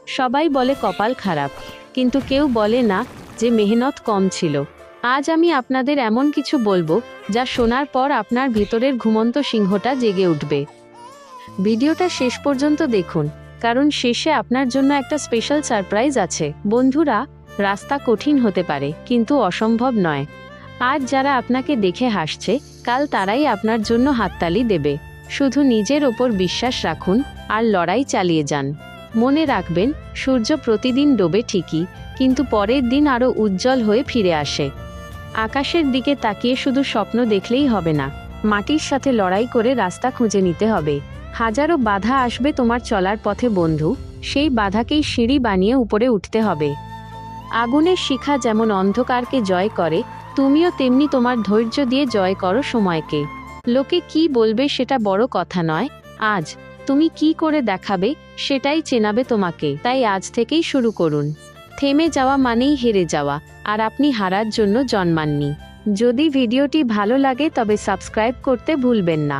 সবাই বলে কপাল খারাপ, কিন্তু কেউ বলে না যে মেহনত কম ছিল। আজ আমি আপনাদের এমন কিছু বলবো যা শোনার পর আপনার ভিতরের ঘুমন্ত সিংহটা জেগে উঠবে। ভিডিওটা শেষ পর্যন্ত দেখুন, কারণ শেষে আপনার জন্য একটা স্পেশাল সারপ্রাইজ আছে। বন্ধুরা, রাস্তা কঠিন হতে পারে, কিন্তু অসম্ভব নয়। আজ যারা আপনাকে দেখে হাসছে, কাল তারাই আপনার জন্য হাততালি দেবে। শুধু নিজের ওপর বিশ্বাস রাখুন আর লড়াই চালিয়ে যান। মনে রাখবেন, সূর্য প্রতিদিন ডোবে ঠিকই, কিন্তু পরের দিন আরও উজ্জ্বল হয়ে ফিরে আসে। আকাশের দিকে তাকিয়ে শুধু স্বপ্ন দেখলেই হবে না, মাটির সাথে লড়াই করে রাস্তা খুঁজে নিতে হবে। হাজারো বাধা আসবে তোমার চলার পথে বন্ধু, সেই বাধাকেই সিঁড়ি বানিয়ে উপরে উঠতে হবে। আগুনের শিখা যেমন অন্ধকারকে জয় করে, তুমিও তেমনি তোমার ধৈর্য দিয়ে জয় করো সময়কে। লোকে কি বলবে সেটা বড় কথা নয়, আজ তুমি কি করে দেখাবে সেটাই চেনাবে তোমাকে। তাই আজ থেকেই শুরু করুন। থেমে যাওয়া মানেই হেরে যাওয়া, আর আপনি হারার জন্য জন্মাননি। যদি ভিডিওটি ভালো লাগে তবে সাবস্ক্রাইব করতে ভুলবেন না।